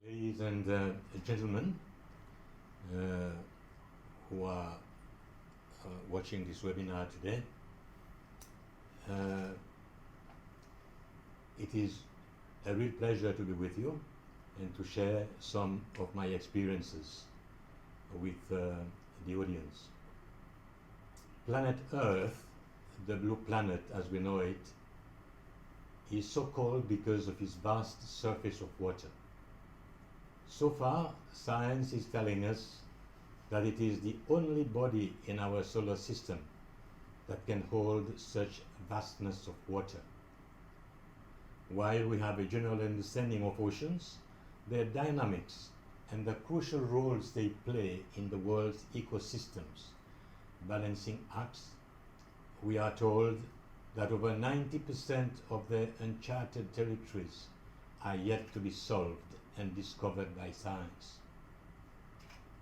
Ladies and gentlemen who are watching this webinar today, it is a real pleasure to be with you and to share some of my experiences with the audience. Planet Earth, the blue planet as we know it, is so called because of its vast surface of water. So far, science is telling us that it is the only body in our solar system that can hold such vastness of water. While we have a general understanding of oceans, their dynamics and the crucial roles they play in the world's ecosystems, balancing acts, we are told that over 90% of their uncharted territories are yet to be solved and discovered by science.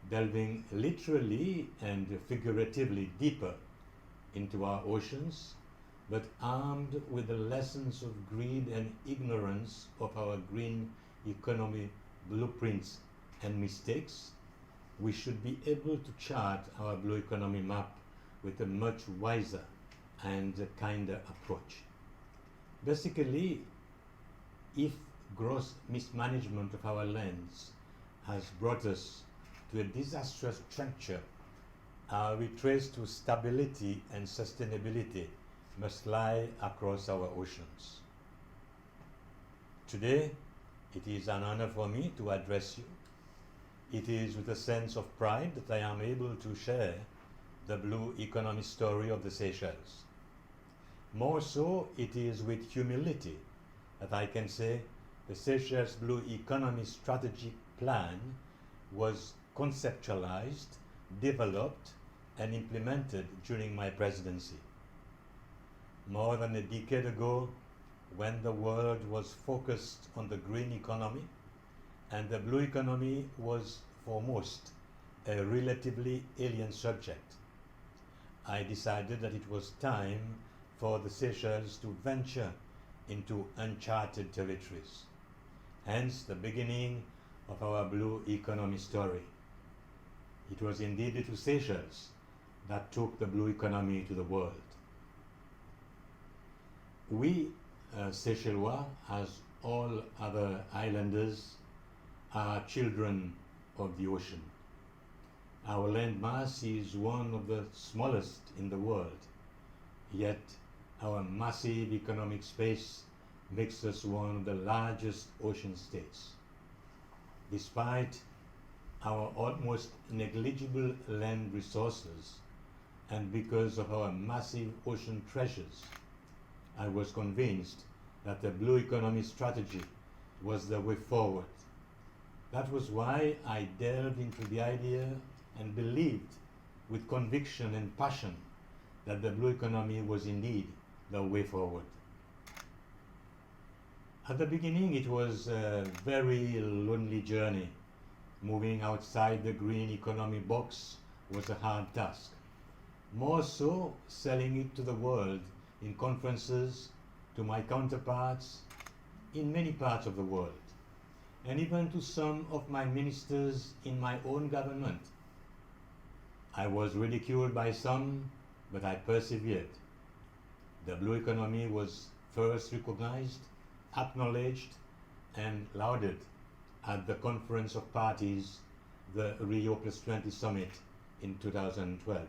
Delving literally and figuratively deeper into our oceans, but armed with the lessons of greed and ignorance of our green economy blueprints and mistakes, we should be able to chart our blue economy map with a much wiser and kinder approach. Basically, if gross mismanagement of our lands has brought us to a disastrous juncture, our retrace to stability and sustainability must lie across our oceans. Today, it is an honor for me to address you. It is with a sense of pride that I am able to share the blue economy story of the Seychelles. More so, it is with humility that I can say the Seychelles Blue Economy Strategic Plan was conceptualized, developed, and implemented during my presidency. More than a decade ago, when the world was focused on the green economy and the blue economy was for most a relatively alien subject, I decided that it was time for the Seychelles to venture into uncharted territories. Hence the beginning of our blue economy story. It was indeed the two Seychelles that took the blue economy to the world. We Seychellois, as all other islanders, are children of the ocean. Our land mass is one of the smallest in the world, yet our massive economic space makes us one of the largest ocean states. Despite our almost negligible land resources and because of our massive ocean treasures, I was convinced that the blue economy strategy was the way forward. That was why I delved into the idea and believed with conviction and passion that the blue economy was indeed the way forward. At the beginning, it was a very lonely journey. Moving outside the green economy box was a hard task. More so, selling it to the world in conferences, to my counterparts in many parts of the world, and even to some of my ministers in my own government. I was ridiculed by some, but I persevered. The blue economy was first recognized, acknowledged, and lauded at the Conference of Parties, the Rio +20 Summit in 2012.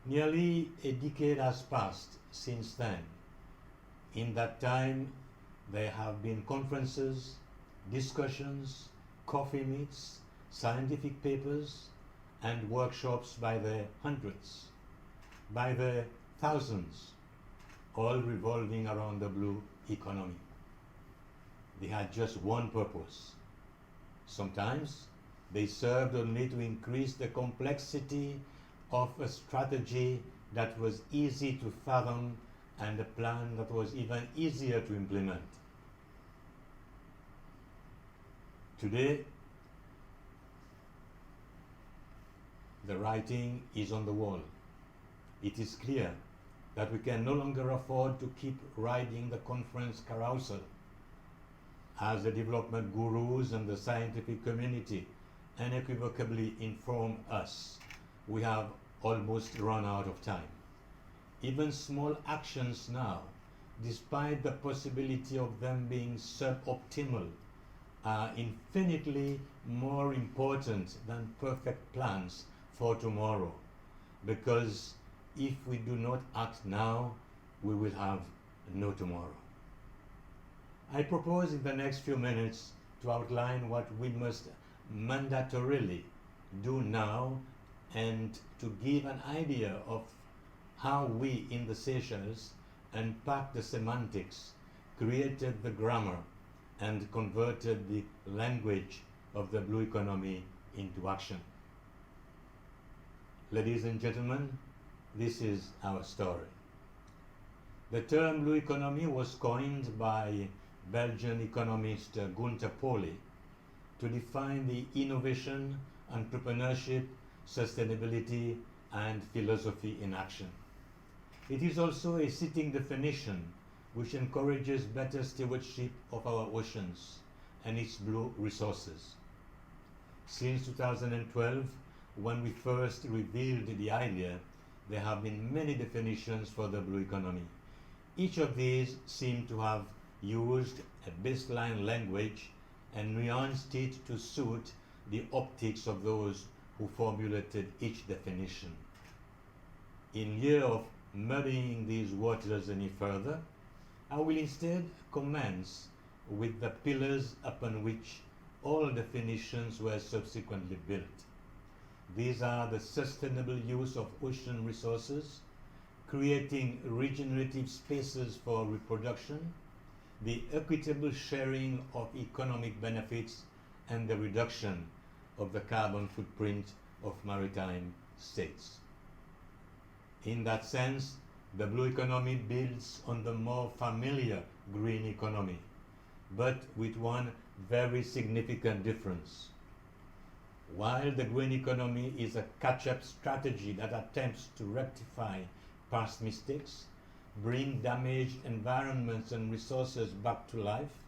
Nearly a decade has passed since then. In that time, there have been conferences, discussions, coffee meets, scientific papers, and workshops by the hundreds, by the thousands, all revolving around the blue economy. They had just one purpose. Sometimes they served only to increase the complexity of a strategy that was easy to fathom and a plan that was even easier to implement. Today, the writing is on the wall. It is clear that we can no longer afford to keep riding the conference carousel. as the development gurus and the scientific community unequivocally inform us, we have almost run out of time. Even small actions now, despite the possibility of them being suboptimal, are infinitely more important than perfect plans for tomorrow, because if we do not act now, we will have no tomorrow. I propose in the next few minutes to outline what we must mandatorily do now and to give an idea of how we in the Seychelles unpacked the semantics, created the grammar, and converted the language of the blue economy into action. Ladies and gentlemen, this is our story. The term blue economy was coined by Belgian economist Gunther Pauli to define the innovation, entrepreneurship, sustainability, and philosophy in action. It is also a sitting definition which encourages better stewardship of our oceans and its blue resources. Since 2012, when we first revealed the idea, there have been many definitions for the blue economy. Each of these seem to have used a baseline language and nuanced it to suit the optics of those who formulated each definition. In lieu of muddying these waters any further, I will instead commence with the pillars upon which all definitions were subsequently built. These are the sustainable use of ocean resources, creating regenerative spaces for reproduction, the equitable sharing of economic benefits, and the reduction of the carbon footprint of maritime states. In that sense, the blue economy builds on the more familiar green economy, but with one very significant difference. While the green economy is a catch-up strategy that attempts to rectify past mistakes, bring damaged environments and resources back to life,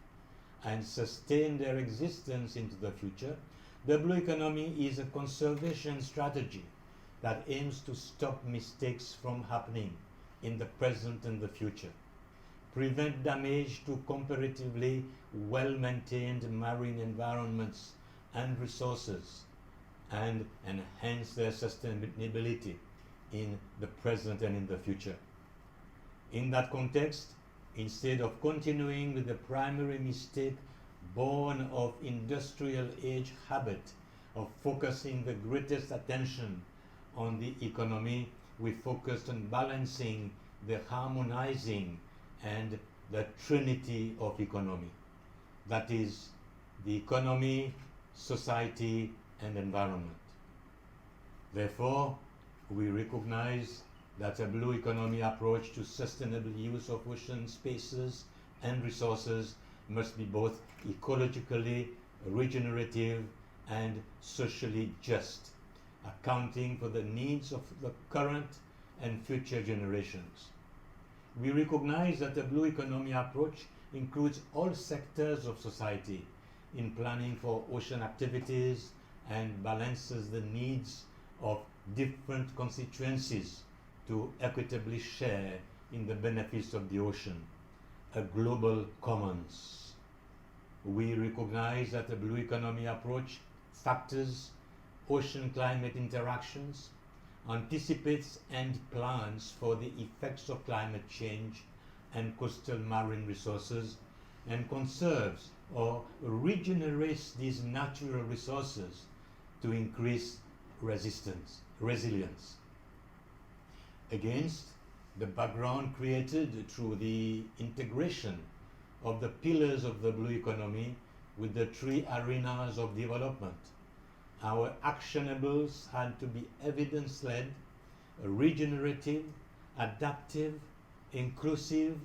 and sustain their existence into the future, the blue economy is a conservation strategy that aims to stop mistakes from happening in the present and the future, prevent damage to comparatively well-maintained marine environments and resources, and enhance their sustainability in the present and in the future. In that context, instead of continuing with the primary mistake born of industrial age habit of focusing the greatest attention on the economy, we focused on balancing the harmonizing and the trinity of economy. That is, the economy, society, and environment. Therefore, we recognize that a blue economy approach to sustainable use of ocean spaces and resources must be both ecologically regenerative and socially just, accounting for the needs of the current and future generations. We recognize that the blue economy approach includes all sectors of society in planning for ocean activities and balances the needs of different constituencies to equitably share in the benefits of the ocean, a global commons. We recognize that the blue economy approach factors ocean climate interactions, anticipates and plans for the effects of climate change and coastal marine resources, and conserves or regenerates these natural resources to increase resilience. Against the background created through the integration of the pillars of the blue economy with the three arenas of development, our actionables had to be evidence-led, regenerative, adaptive, inclusive,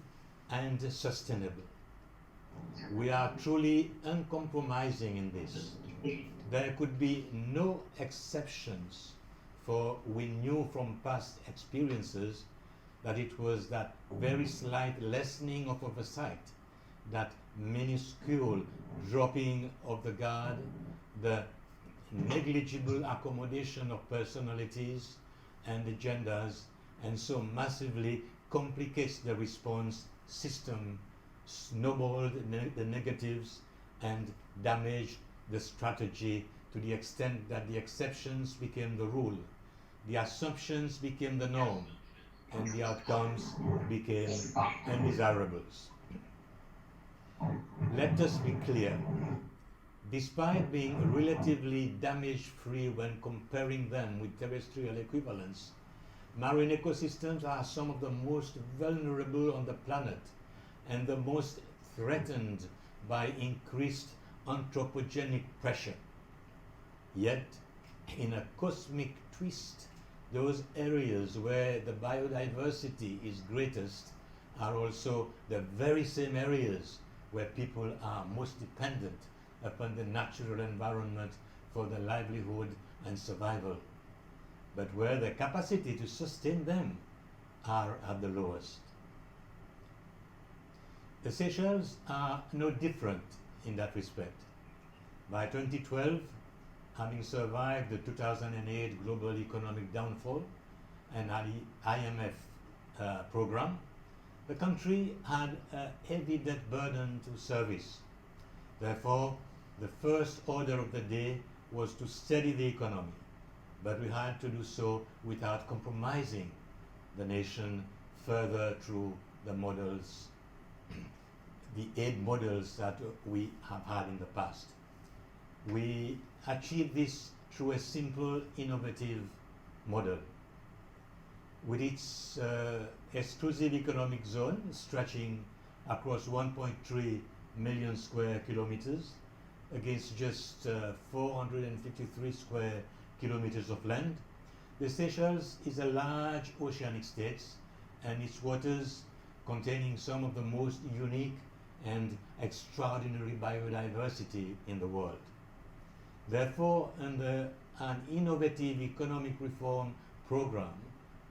and sustainable. We are truly uncompromising in this. There could be no exceptions, for we knew from past experiences that it was that very slight lessening of oversight that minuscule dropping of the guard, the negligible accommodation of personalities and agendas, and so massively complicates the response system, snowballed the negatives, and damaged the strategy to the extent that the exceptions became the rule, the assumptions became the norm, and the outcomes became undesirables. Let us be clear. Despite being relatively damage-free when comparing them with terrestrial equivalents, marine ecosystems are some of the most vulnerable on the planet and the most threatened by increased anthropogenic pressure. Yet, in a cosmic twist, those areas where the biodiversity is greatest are also the very same areas where people are most dependent upon the natural environment for their livelihood and survival, but where the capacity to sustain them are at the lowest. The Seychelles are no different in that respect. By 2012, having survived the 2008 global economic downfall and IMF program, the country had an evident burden to service. Therefore, the first order of the day was to steady the economy, but we had to do so without compromising the nation further through the models, the aid models that we have had in the past. We achieved this through a simple, innovative model. With its exclusive economic zone stretching across 1.3 million square kilometers against just 453 square kilometers of land, the Seychelles is a large oceanic state, and its waters containing some of the most unique and extraordinary biodiversity in the world. Therefore, under an innovative economic reform program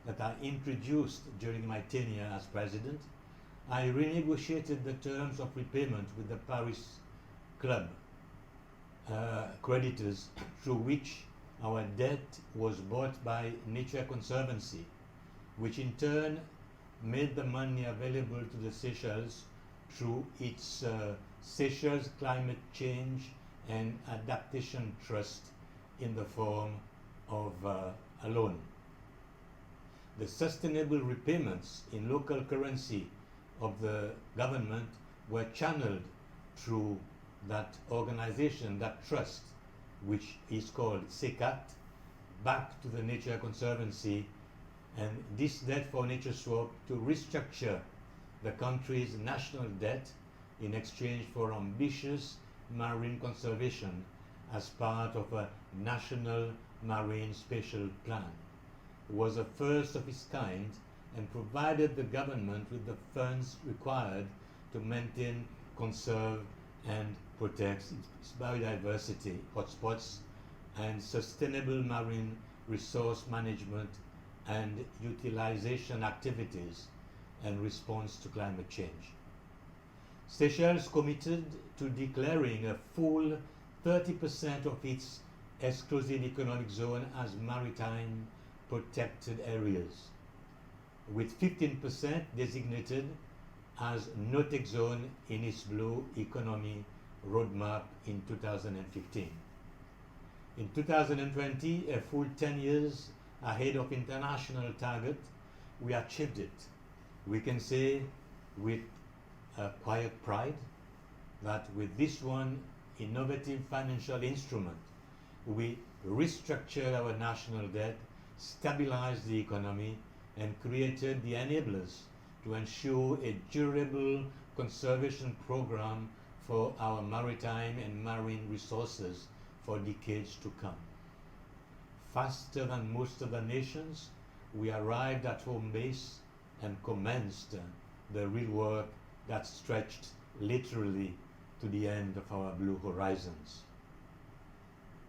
that I introduced during my tenure as president, I renegotiated the terms of repayment with the Paris Club creditors, through which our debt was bought by Nature Conservancy, which in turn made the money available to the Seychelles through its Seychelles Climate Change and Adaptation Trust in the form of a loan. The sustainable repayments in local currency of the government were channeled through that organization, that trust, which is called SEYCCAT, back to the Nature Conservancy, and this debt for nature swap to restructure the country's national debt in exchange for ambitious marine conservation as part of a national marine spatial plan. It was a first of its kind and provided the government with the funds required to maintain, conserve, and protect its biodiversity hotspots and sustainable marine resource management and utilization activities in response to climate change. Seychelles committed to declaring a full 30% of its exclusive economic zone as maritime protected areas, with 15% designated as no-take zone in its Blue Economy Roadmap in 2015. In 2020, a full 10 years ahead of international target, we achieved it. We can say with a quiet pride that with this one innovative financial instrument, we restructured our national debt, stabilized the economy, and created the enablers to ensure a durable conservation program for our maritime and marine resources for decades to come. Faster than most other nations, we arrived at home base and commenced the real work that stretched literally to the end of our blue horizons.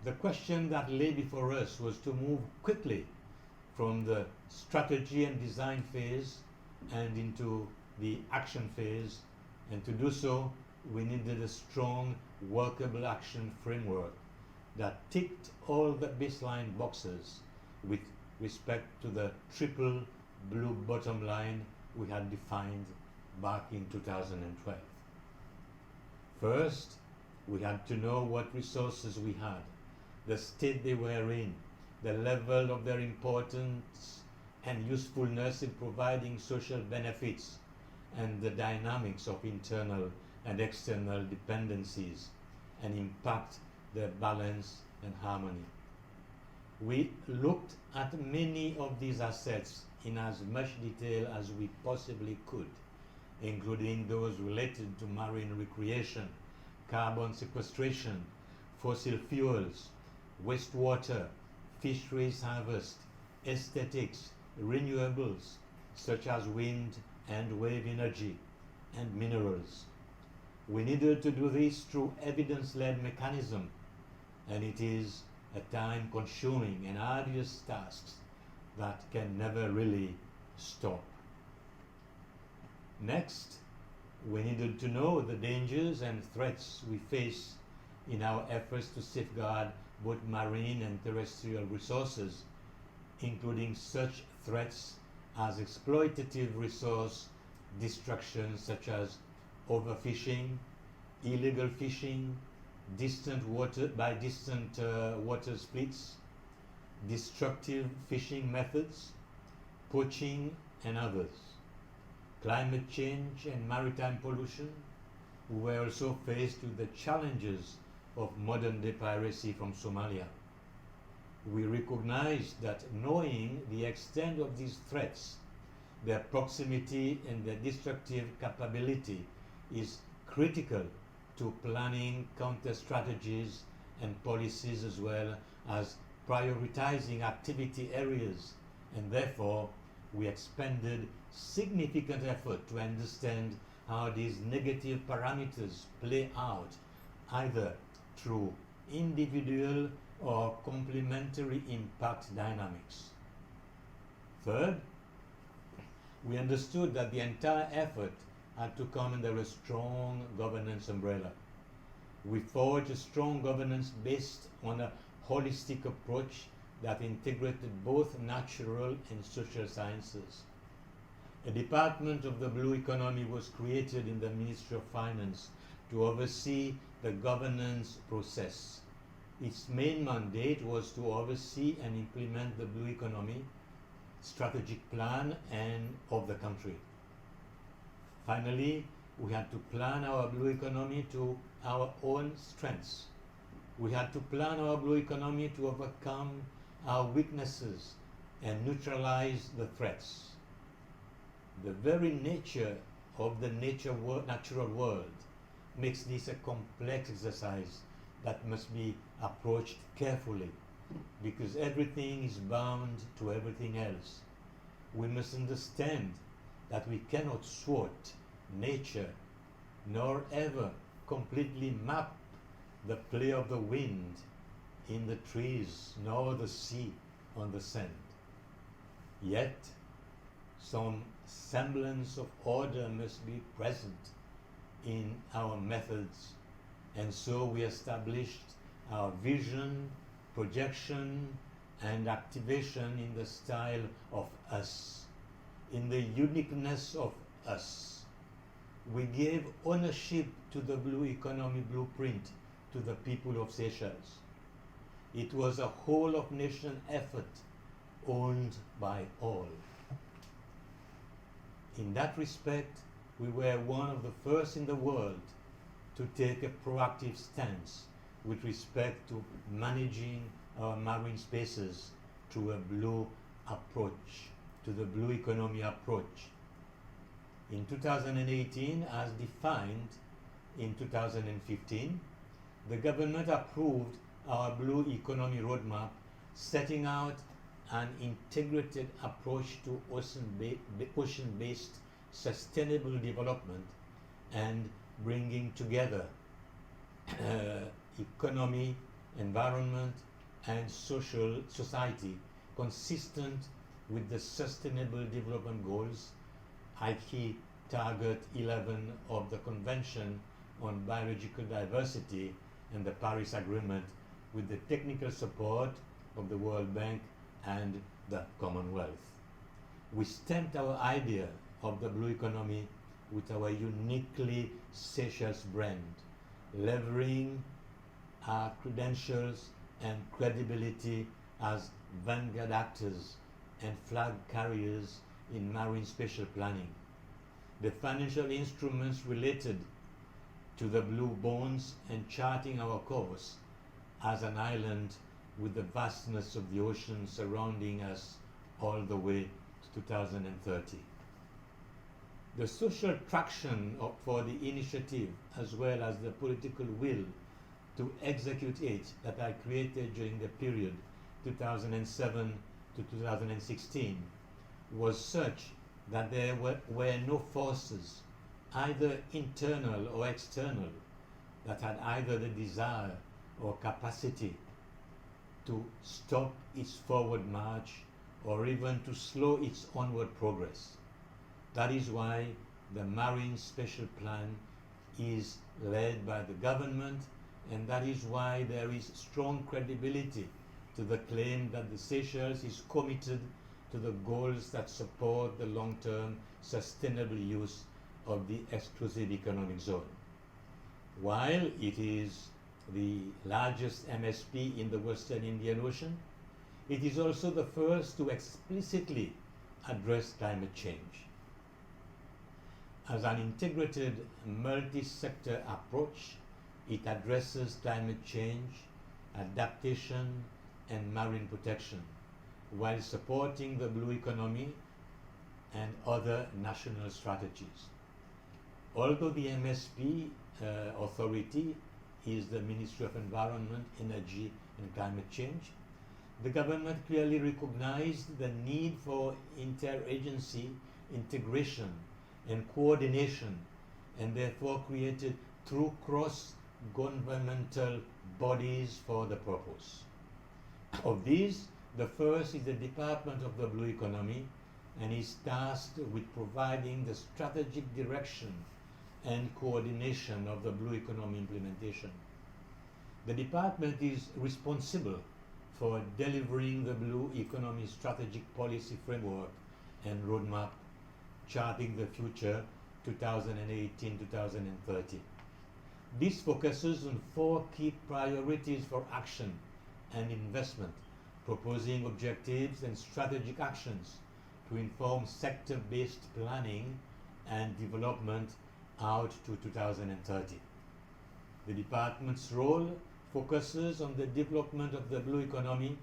The question that lay before us was to move quickly from the strategy and design phase and into the action phase And to do so, we needed a strong, workable action framework that ticked all the baseline boxes with respect to the triple blue bottom line we had defined back in 2012. First, we had to know what resources we had, the state they were in, the level of their importance and usefulness in providing social benefits, and the dynamics of internal and external dependencies and impact their balance and harmony. We looked at many of these assets in as much detail as we possibly could, including those related to marine recreation, carbon sequestration, fossil fuels, wastewater, fisheries harvest, aesthetics, renewables such as wind and wave energy, and minerals. We needed to do this through evidence-led mechanism, and it is a time-consuming and arduous task that can never really stop. Next, we needed to know the dangers and threats we face in our efforts to safeguard both marine and terrestrial resources, including such threats as exploitative resource destruction such as overfishing, illegal fishing, distant water splits, destructive fishing methods, poaching, and others. Climate change and maritime pollution. We were also faced with the challenges of modern-day piracy from Somalia. We recognized that knowing the extent of these threats, their proximity and their destructive capability is critical to planning counter strategies and policies, as well as prioritizing activity areas, and therefore we expended significant effort to understand how these negative parameters play out, either through individual or complementary impact dynamics. Third, we understood that the entire effort had to come under a strong governance umbrella. We forged a strong governance based on a holistic approach that integrated both natural and social sciences. A department of the blue economy was created in the Ministry of Finance to oversee the governance process. Its main mandate was to oversee and implement the blue economy strategic plan of the country. Finally, we had to plan our blue economy to our own strengths. We had to plan our blue economy to overcome our weaknesses and neutralize the threats. The very nature of the natural world makes this a complex exercise that must be approached carefully, because everything is bound to everything else. We must understand that we cannot thwart nature, nor ever completely map the play of the wind in the trees, nor the sea on the sand. Yet, some semblance of order must be present in our methods, and so we established our vision, projection, and activation in the style of us, in the uniqueness of us. We gave ownership to the blue economy blueprint to the people of Seychelles. It was a whole of nation effort owned by all. In that respect, we were one of the first in the world to take a proactive stance with respect to managing our marine spaces through a blue approach, to the blue economy approach. In 2018, as defined in 2015, the government approved our blue economy roadmap, setting out an integrated approach to ocean-based sustainable development and bringing together economy, environment, and society consistent with the Sustainable Development Goals, i.e. Target 11 of the Convention on Biological Diversity and the Paris Agreement with the technical support of the World Bank and the Commonwealth. We stamped our idea of the blue economy with our uniquely Seychelles brand, leveraging our credentials and credibility as vanguard actors and flag carriers in marine spatial planning. The financial instruments related to the blue bonds and charting our course as an island with the vastness of the ocean surrounding us all the way to 2030. The social traction for the initiative, as well as the political will to execute it, that I created during the period 2007 to 2016, was such that there were no forces, either internal or external, that had either the desire or capacity to stop its forward march or even to slow its onward progress. That is why the Marine Spatial Plan is led by the government, and that is why there is strong credibility to the claim that the Seychelles is committed to the goals that support the long-term sustainable use of the exclusive economic zone. While it is the largest MSP in the Western Indian Ocean, it is also the first to explicitly address climate change. As an integrated multi-sector approach, it addresses climate change, adaptation, and marine protection, while supporting the blue economy and other national strategies. Although the MSP authority is the Ministry of Environment, Energy and Climate Change, the government clearly recognized the need for interagency integration and coordination, and therefore created two cross-governmental bodies for the purpose. Of these, the first is the Department of the Blue Economy, and is tasked with providing the strategic direction and coordination of the blue economy implementation. The department is responsible for delivering the blue economy strategic policy framework and roadmap, charting the future 2018-2030. This focuses on 4 key priorities for action and investment, proposing objectives and strategic actions to inform sector-based planning and development out to 2030. The department's role focuses on the development of the blue economy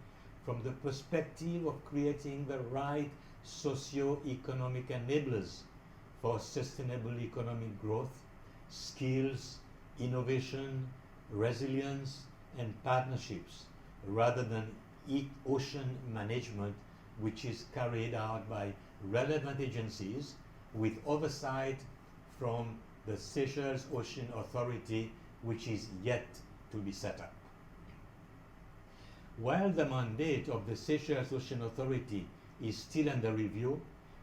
from the perspective of creating the right socio-economic enablers for sustainable economic growth, skills, innovation, resilience, and partnerships, rather than ocean management, which is carried out by relevant agencies with oversight from the Seychelles Ocean Authority, which is yet to be set up. While the mandate of the Seychelles Ocean Authority is still under review,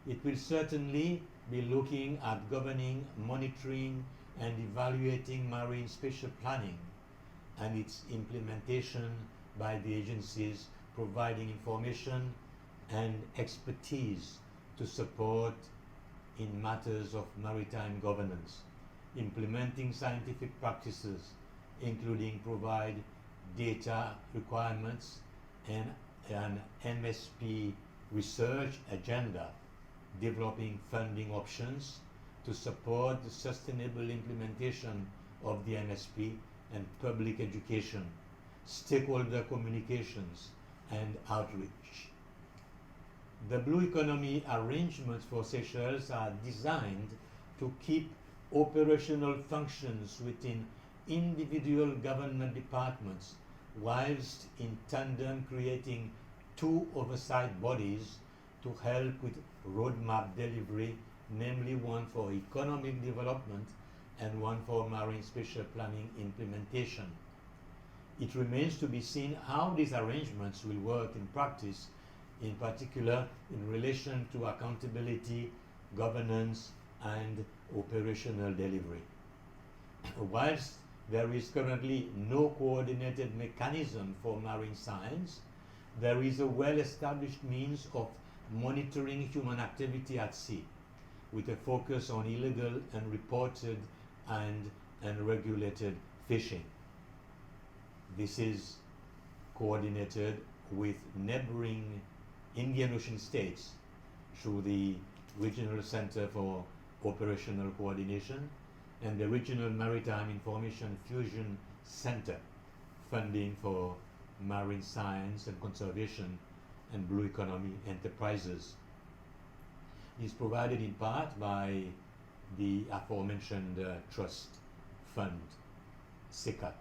it will certainly be looking at governing, monitoring, and evaluating marine spatial planning and its implementation by the agencies, providing information and expertise to support in matters of maritime governance, implementing scientific practices, including provide data requirements and an MSP research agenda, developing funding options to support the sustainable implementation of the MSP and public education, stakeholder communications, and outreach. The blue economy arrangements for Seychelles are designed to keep operational functions within individual government departments, whilst in tandem creating 2 oversight bodies to help with roadmap delivery, namely one for economic development and one for marine spatial planning implementation. It remains to be seen how these arrangements will work in practice, in particular in relation to accountability, governance, and operational delivery. Whilst there is currently no coordinated mechanism for marine science, there is a well-established means of monitoring human activity at sea, with a focus on illegal, unreported, and unregulated fishing. This is coordinated with neighboring Indian Ocean states through the Regional Center for Operational Coordination and the Regional Maritime Information Fusion Center, funding for marine science and conservation and blue economy enterprises. It is provided in part by the aforementioned trust fund, SEYCCAT.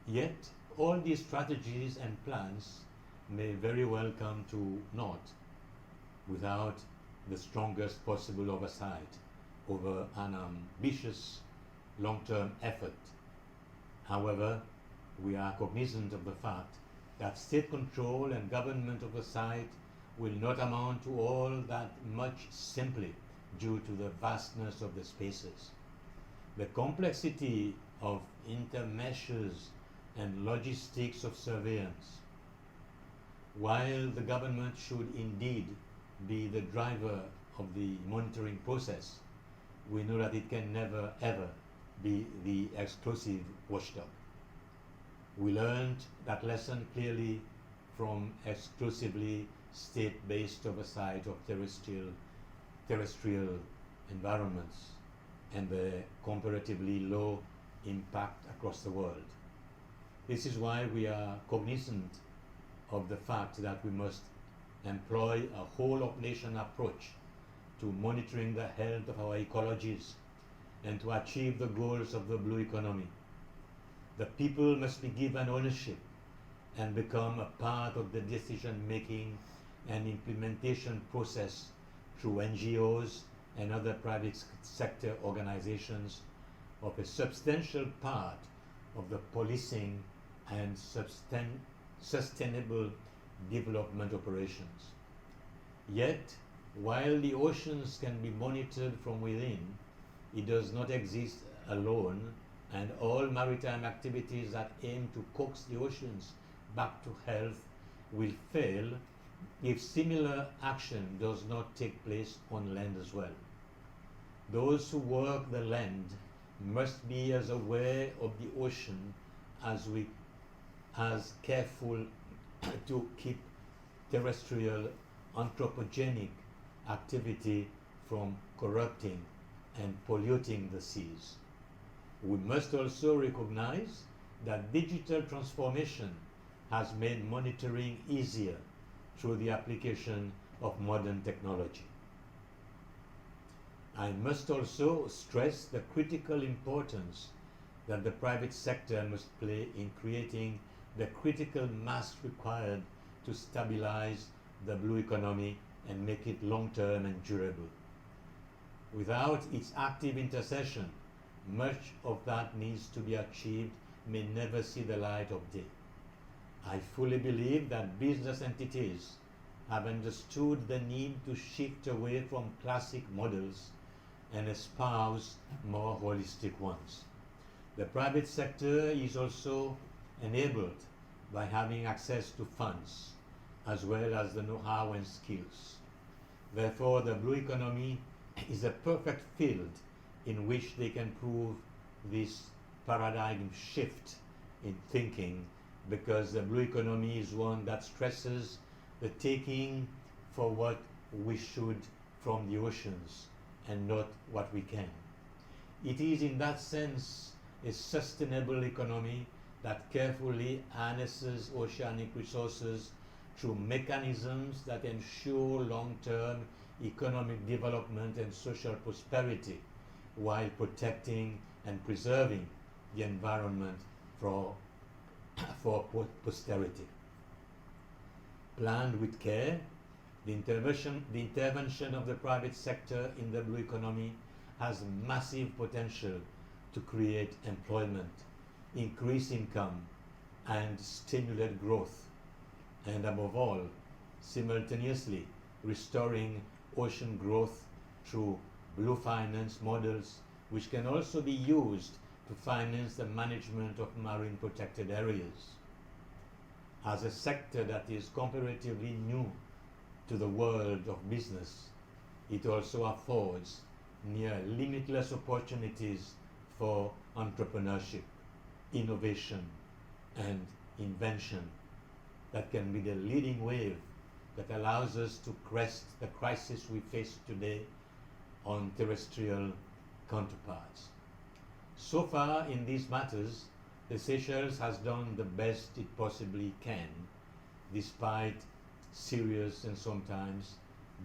Yet, all these strategies and plans may very well come to naught without the strongest possible oversight over an ambitious long-term effort. However, we are cognizant of the fact that state control and government oversight will not amount to all that much simply due to the vastness of the spaces. The complexity of intermeshes and logistics of surveillance. While the government should indeed be the driver of the monitoring process, we know that it can never ever be the exclusive watchdog. We learned that lesson clearly from exclusively state-based oversight of terrestrial environments and their comparatively low impact across the world. This is why we are cognizant of the fact that we must employ a whole-of-nation approach to monitoring the health of our ecologies and to achieve the goals of the blue economy. The people must be given ownership and become a part of the decision-making and implementation process through NGOs and other private sector organizations of a substantial part of the policing and sustainable development operations. Yet, while the oceans can be monitored from within, it does not exist alone, and all maritime activities that aim to coax the oceans back to health will fail if similar action does not take place on land as well. Those who work the land must be as aware of the ocean as careful to keep terrestrial anthropogenic activity from corrupting and polluting the seas. We must also recognize that digital transformation has made monitoring easier through the application of modern technology. I must also stress the critical importance that the private sector must play in creating the critical mass required to stabilize the blue economy and make it long-term and durable. Without its active intercession, much of that needs to be achieved may never see the light of day. I fully believe that business entities have understood the need to shift away from classic models and espouse more holistic ones. The private sector is also enabled by having access to funds as well as the know-how and skills. Therefore, the blue economy is a perfect field in which they can prove this paradigm shift in thinking, because the blue economy is one that stresses the taking for what we should from the oceans and not what we can. It is in that sense a sustainable economy that carefully harnesses oceanic resources through mechanisms that ensure long-term economic development and social prosperity while protecting and preserving the environment for posterity. Planned with care, the intervention of the private sector in the blue economy has massive potential to create employment, increase income, and stimulate growth, and above all, simultaneously restoring ocean growth through blue finance models, which can also be used to finance the management of marine protected areas. As a sector that is comparatively new to the world of business, it also affords near limitless opportunities for entrepreneurship, innovation, and invention that can be the leading wave that allows us to crest the crisis we face today on terrestrial counterparts. So far in these matters, the Seychelles has done the best it possibly can, despite serious and sometimes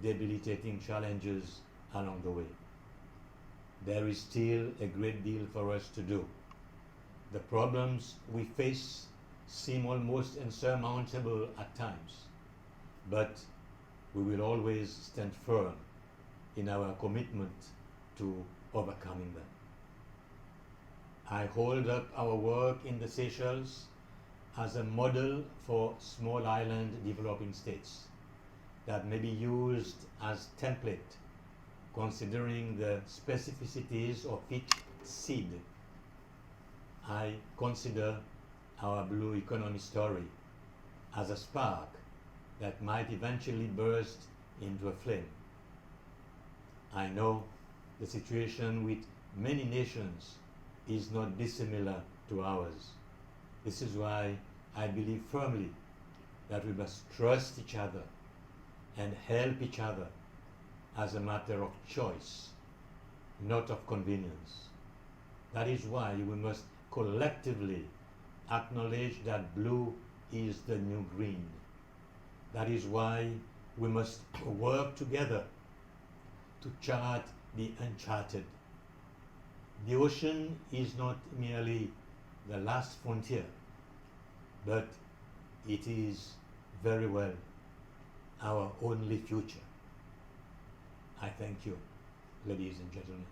debilitating challenges along the way. There is still a great deal for us to do. The problems we face seem almost insurmountable at times, but we will always stand firm in our commitment to overcoming them. I hold up our work in the Seychelles as a model for small island developing states that may be used as template, considering the specificities of each seed. I consider our blue economy story as a spark that might eventually burst into a flame. I know the situation with many nations is not dissimilar to ours. This is why I believe firmly that we must trust each other and help each other as a matter of choice, not of convenience. That is why we must collectively acknowledge that blue is the new green. That is why we must work together to chart the uncharted. The ocean is not merely the last frontier, but it is very well our only future. I thank you, ladies and gentlemen.